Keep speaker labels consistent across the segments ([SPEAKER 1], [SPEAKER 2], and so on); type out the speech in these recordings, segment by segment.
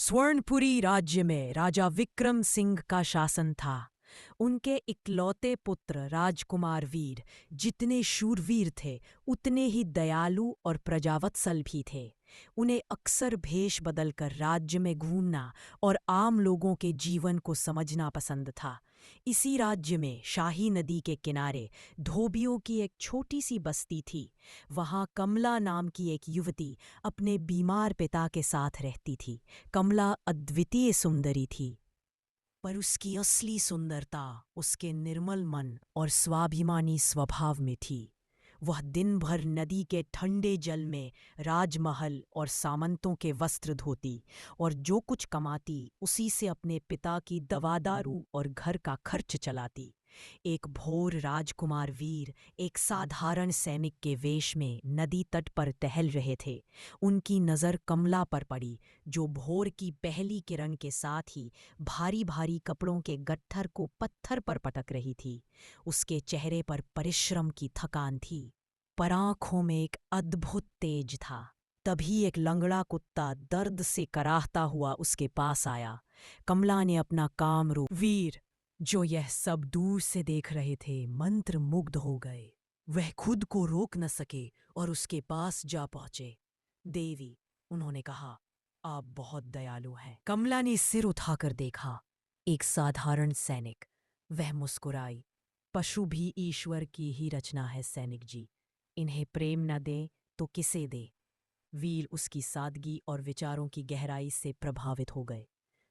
[SPEAKER 1] स्वर्णपुरी राज्य में राजा विक्रम सिंह का शासन था। उनके इकलौते पुत्र राजकुमार वीर जितने शूरवीर थे, उतने ही दयालु और प्रजावत्सल भी थे। उन्हें अक्सर भेष बदलकर राज्य में घूमना और आम लोगों के जीवन को समझना पसंद था। इसी राज्य में शाही नदी के किनारे धोबियों की एक छोटी सी बस्ती थी। वहाँ कमला नाम की एक युवती अपने बीमार पिता के साथ रहती थी। कमला अद्वितीय सुंदरी थी, पर उसकी असली सुंदरता उसके निर्मल मन और स्वाभिमानी स्वभाव में थी। वह दिन भर नदी के ठंडे जल में राजमहल और सामंतों के वस्त्र धोती और जो कुछ कमाती उसी से अपने पिता की दवा दारू और घर का खर्च चलाती। एक भोर राजकुमार वीर एक साधारण सैनिक के वेश में नदी तट पर टहल रहे थे। उनकी नज़र कमला पर पड़ी, जो भोर की पहली किरण के साथ ही भारी भारी कपड़ों के गट्ठर को पत्थर पर पटक रही थी। उसके चेहरे पर परिश्रम की थकान थी, पर आंखों में एक अद्भुत तेज था। तभी एक लंगड़ा कुत्ता दर्द से कराहता हुआ उसके पास आया। कमला ने अपना काम रोक। वीर, जो यह सब दूर से देख रहे थे, मंत्र मुग्ध हो गए। वह खुद को रोक न सके और उसके पास जा पहुंचे। देवी, उन्होंने कहा, आप बहुत दयालु हैं। कमला ने सिर उठाकर देखा। एक साधारण सैनिक। वह मुस्कुराई। पशु भी ईश्वर की ही रचना है सैनिक जी। इन्हें प्रेम न दे तो किसे दे। वीर उसकी सादगी और विचारों की गहराई से प्रभावित हो गए।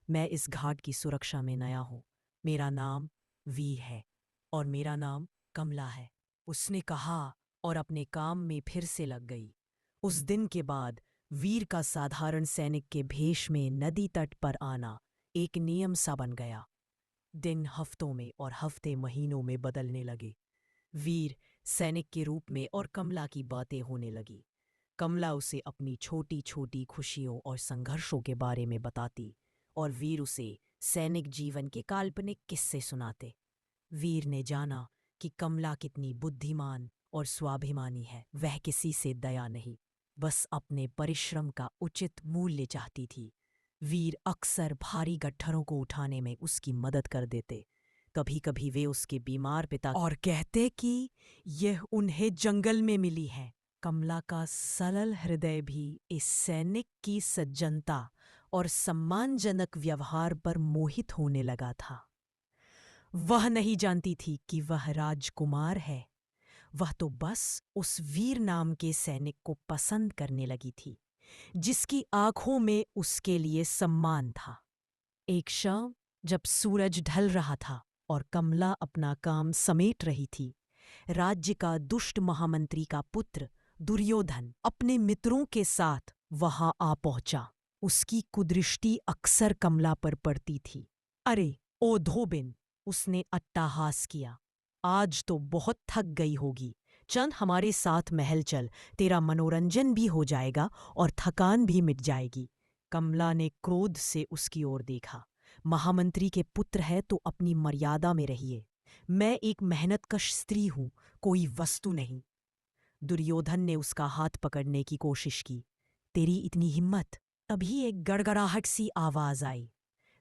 [SPEAKER 1] मैं इस घाट की सुरक्षा में नया हूं। मेरा नाम वीर है और मेरा नाम कमला है, उसने कहा और अपने काम में फिर से लग गई। उस दिन के बाद वीर का साधारण सैनिक के भेष में नदी तट पर आना एक नियम सा बन गया। दिन हफ्तों में और हफ्ते महीनों में बदलने लगे। वीर सैनिक के रूप में और कमला की बातें होने लगी। कमला उसे अपनी छोटी छोटी खुशियों और संघर्षों के बारे में बताती और वीर उसे सैनिक जीवन के काल्पनिक किस्से सुनाते। वीर ने जाना कि कमला कितनी बुद्धिमान और स्वाभिमानी है। वह किसी से दया नहीं, बस अपने परिश्रम का उचित मूल्य चाहती थी। वीर अक्सर भारी गट्ठरों को उठाने में उसकी मदद कर देते। कभी कभी वे उसके बीमार पिता और कहते कि यह उन्हें जंगल में मिली है। कमला का सरल हृदय भी इस सैनिक की सज्जनता और सम्मानजनक व्यवहार पर मोहित होने लगा था। वह नहीं जानती थी कि वह राजकुमार है। वह तो बस उस वीर नाम के सैनिक को पसंद करने लगी थी, जिसकी आंखों में उसके लिए सम्मान था। एक शाम जब सूरज ढल रहा था और कमला अपना काम समेट रही थी, राज्य का दुष्ट महामंत्री का पुत्र दुर्योधन अपने मित्रों के साथ वहां आ पहुंचा। उसकी कुदृष्टि अक्सर कमला पर पड़ती थी। अरे ओ धोबिन, उसने अट्टहास किया, आज तो बहुत थक गई होगी। चंद हमारे साथ महल चल, तेरा मनोरंजन भी हो जाएगा और थकान भी मिट जाएगी। कमला ने क्रोध से उसकी ओर देखा। महामंत्री के पुत्र है तो अपनी मर्यादा में रहिए। मैं एक मेहनतकश स्त्री हूं, कोई वस्तु नहीं। दुर्योधन ने उसका हाथ पकड़ने की कोशिश की। तेरी इतनी हिम्मत! तभी एक गड़गड़ाहट सी आवाज आई।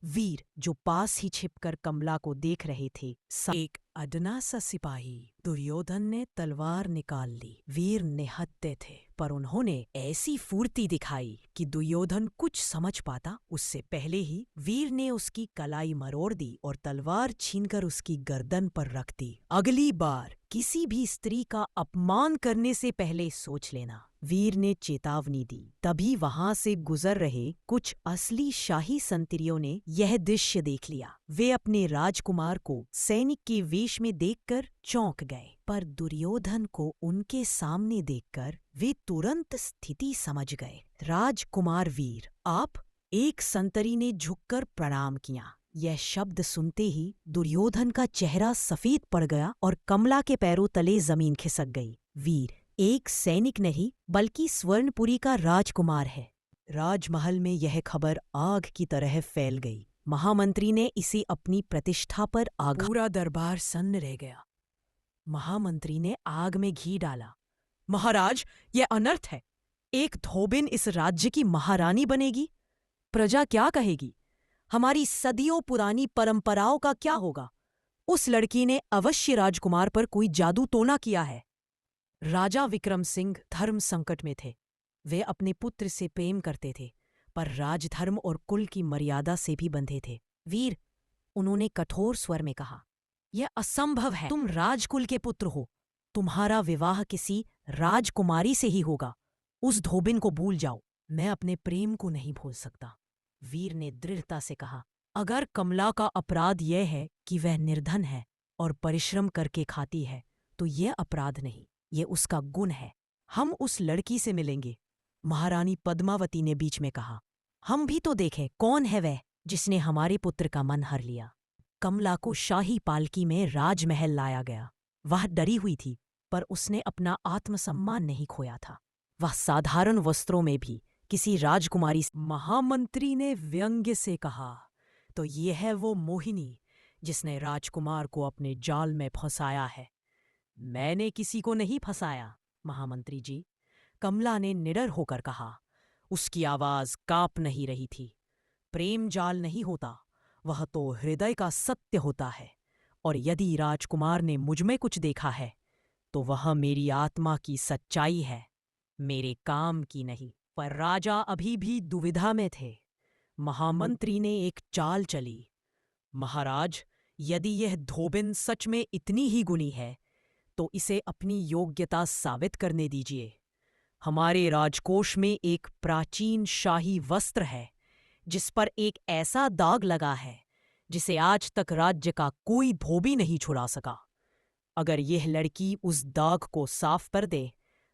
[SPEAKER 1] वीर, जो पास ही छिपकर कमला को देख रहे थे, एक अदना सा सिपाही। दुर्योधन ने तलवार निकाल ली। वीर निहत्थे थे, पर उन्होंने ऐसी फुर्ती दिखाई कि दुर्योधन कुछ समझ पाता उससे पहले ही वीर ने उसकी कलाई मरोड़ दी और तलवार छीनकर उसकी गर्दन पर रख दी। अगली बार किसी भी स्त्री का अपमान करने से पहले सोच लेना, वीर ने चेतावनी दी। तभी वहां से गुजर रहे कुछ असली शाही संतरियों ने यह दृश्य देख लिया। वे अपने राजकुमार को सैनिक के वेश में देखकर चौंक गए, पर दुर्योधन को उनके सामने देखकर वे तुरंत स्थिति समझ गए। राजकुमार वीर, आप? एक संतरी ने झुककर प्रणाम किया। यह शब्द सुनते ही दुर्योधन का चेहरा सफेद पड़ गया और कमला के पैरों तले जमीन खिसक गई। वीर एक सैनिक नहीं बल्कि स्वर्णपुरी का राजकुमार है। राजमहल में यह खबर आग की तरह फैल गई। महामंत्री ने इसे अपनी प्रतिष्ठा पर आग। पूरा दरबार सन्न रह गया। महामंत्री ने आग में घी डाला। महाराज, यह अनर्थ है। एक धोबिन इस राज्य की महारानी बनेगी। प्रजा क्या कहेगी? हमारी सदियों पुरानी परंपराओं का क्या होगा? उस लड़की ने अवश्य राजकुमार पर कोई जादू टोना किया है। राजा विक्रम सिंह धर्म संकट में थे। वे अपने पुत्र से प्रेम करते थे, पर राजधर्म और कुल की मर्यादा से भी बंधे थे। वीर, उन्होंने कठोर स्वर में कहा, यह असंभव है। तुम राजकुल के पुत्र हो। तुम्हारा विवाह किसी राजकुमारी से ही होगा। उस धोबिन को भूल जाओ। मैं अपने प्रेम को नहीं भूल सकता, वीर ने दृढ़ता से कहा। अगर कमला का अपराध यह है कि वह निर्धन है और परिश्रम करके खाती है, तो यह अपराध नहीं, ये उसका गुण है। हम उस लड़की से मिलेंगे, महारानी पद्मावती ने बीच में कहा। हम भी तो देखें कौन है वह जिसने हमारे पुत्र का मन हर लिया। कमला को शाही पालकी में राजमहल लाया गया। वह डरी हुई थी, पर उसने अपना आत्मसम्मान नहीं खोया था। वह साधारण वस्त्रों में भी किसी राजकुमारी। महामंत्री ने व्यंग्य से कहा, तो यह है वो मोहिनी जिसने राजकुमार को अपने जाल में फंसाया है। मैंने किसी को नहीं फंसाया, महामंत्री जी, कमला ने निडर होकर कहा। उसकी आवाज कांप नहीं रही थी। प्रेम जाल नहीं होता, वह तो हृदय का सत्य होता है। और यदि राजकुमार ने मुझमें कुछ देखा है, तो वह मेरी आत्मा की सच्चाई है, मेरे काम की नहीं। पर राजा अभी भी दुविधा में थे। महामंत्री ने एक चाल चली। महाराज, यदि यह धोबिन सच में इतनी ही गुणी है, तो इसे अपनी योग्यता साबित करने दीजिए। हमारे राजकोष में एक प्राचीन शाही वस्त्र है, जिस पर एक ऐसा दाग लगा है जिसे आज तक राज्य का कोई धोबी नहीं छुड़ा सका। अगर यह लड़की उस दाग को साफ कर दे,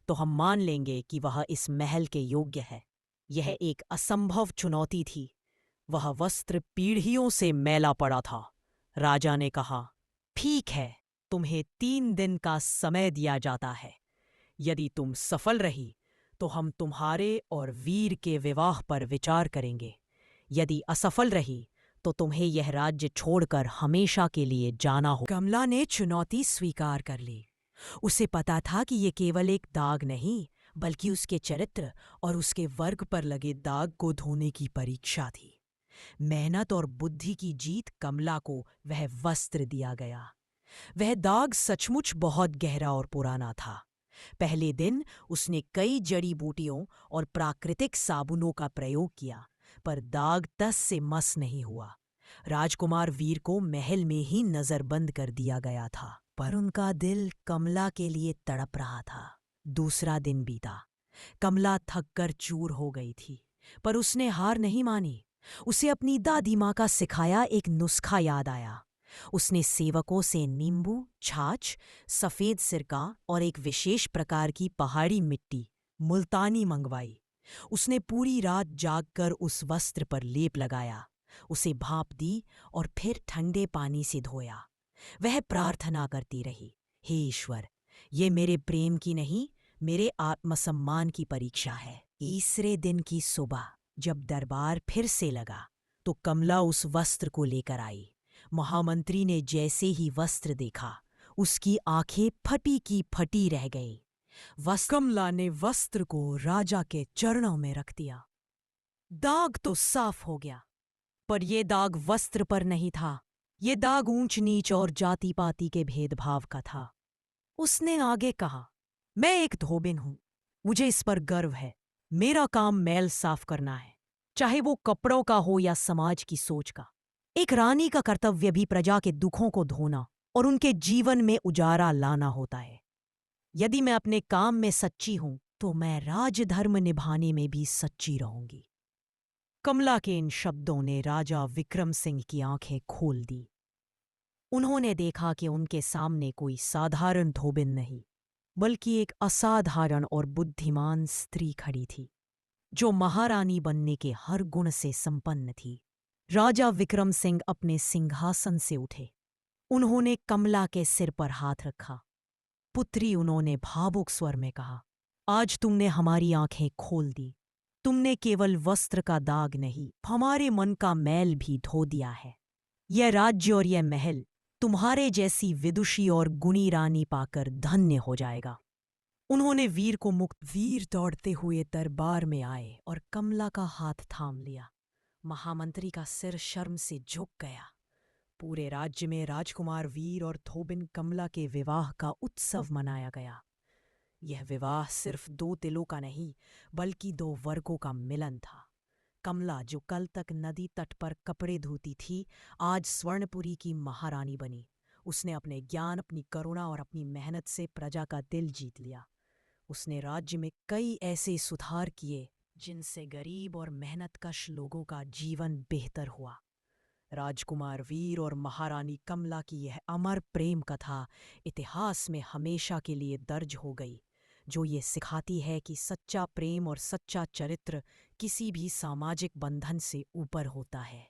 [SPEAKER 1] तो हम मान लेंगे कि वह इस महल के योग्य है। यह एक असंभव चुनौती थी। वह वस्त्र पीढ़ियों से मैला पड़ा था। राजा ने कहा, ठीक है, तुम्हें 3 दिन का समय दिया जाता है। यदि तुम सफल रही, तो हम तुम्हारे और वीर के विवाह पर विचार करेंगे। यदि असफल रही, तो तुम्हें यह राज्य छोड़कर हमेशा के लिए जाना हो। कमला ने चुनौती स्वीकार कर ली। उसे पता था कि ये केवल एक दाग नहीं, बल्कि उसके चरित्र और उसके वर्ग पर लगे दाग को धोने की परीक्षा थी। मेहनत और बुद्धि की जीत कमला को वह वस्त्र दिया गया। वह दाग सचमुच बहुत गहरा और पुराना था। पहले दिन उसने कई जड़ी बूटियों और प्राकृतिक साबुनों का प्रयोग किया, पर दाग तस से मस नहीं हुआ। राजकुमार वीर को महल में ही नजरबंद कर दिया गया था, पर उनका दिल कमला के लिए तड़प रहा था। दूसरा दिन बीता। कमला थककर चूर हो गई थी, पर उसने हार नहीं मानी। उसे अपनी दादी माँ का सिखाया एक नुस्खा याद आया। उसने सेवकों से नींबू, छाछ, सफेद सिरका और एक विशेष प्रकार की पहाड़ी मिट्टी, मुल्तानी मंगवाई। उसने पूरी रात जागकर उस वस्त्र पर लेप लगाया, उसे भाप दी और फिर ठंडे पानी से धोया। वह प्रार्थना करती रही, हे ईश्वर, ये मेरे प्रेम की नहीं, मेरे आत्मसम्मान की परीक्षा है। तीसरे दिन की सुबह जब दरबार फिर से लगा, तो कमला उस वस्त्र को लेकर आई। महामंत्री ने जैसे ही वस्त्र देखा, उसकी आंखें फटी की फटी रह गईं। कमला ने वस्त्र को राजा के चरणों में रख दिया। दाग तो साफ हो गया, पर यह दाग वस्त्र पर नहीं था। ये दाग ऊंच नीच और जाति पाति के भेदभाव का था। उसने आगे कहा, मैं एक धोबिन हूं, मुझे इस पर गर्व है। मेरा काम मैल साफ करना है, चाहे वो कपड़ों का हो या समाज की सोच का। एक रानी का कर्तव्य भी प्रजा के दुखों को धोना और उनके जीवन में उजारा लाना होता है। यदि मैं अपने काम में सच्ची हूं, तो मैं राजधर्म निभाने में भी सच्ची रहूंगी। कमला के इन शब्दों ने राजा विक्रम सिंह की आंखें खोल दी। उन्होंने देखा कि उनके सामने कोई साधारण धोबिन नहीं, बल्कि एक असाधारण और बुद्धिमान स्त्री खड़ी थी, जो महारानी बनने के हर गुण से संपन्न थी। राजा विक्रम सिंह अपने सिंहासन से उठे। उन्होंने कमला के सिर पर हाथ रखा। पुत्री, उन्होंने भावुक स्वर में कहा, आज तुमने हमारी आंखें खोल दी। तुमने केवल वस्त्र का दाग नहीं, हमारे मन का मैल भी धो दिया है। यह राज्य और यह महल तुम्हारे जैसी विदुषी और गुणी रानी पाकर धन्य हो जाएगा। उन्होंने वीर को मुक्त। वीर दौड़ते हुए दरबार में आए और कमला का हाथ थाम लिया। महामंत्री का सिर शर्म से झुक गया। पूरे राज्य में राजकुमार वीर और धोबिन कमला के विवाह का उत्सव मनाया गया। यह विवाह सिर्फ दो दिलों का नहीं, बल्कि दो वर्गों का मिलन था। कमला, जो कल तक नदी तट पर कपड़े धोती थी, आज स्वर्णपुरी की महारानी बनी। उसने अपने ज्ञान, अपनी करुणा और अपनी मेहनत से प्रजा का दिल जीत लिया। उसने राज्य में कई ऐसे सुधार किए जिनसे गरीब और मेहनतकश लोगों का जीवन बेहतर हुआ। राजकुमार वीर और महारानी कमला की यह अमर प्रेम कथा इतिहास में हमेशा के लिए दर्ज हो गई, जो ये सिखाती है कि सच्चा प्रेम और सच्चा चरित्र किसी भी सामाजिक बंधन से ऊपर होता है।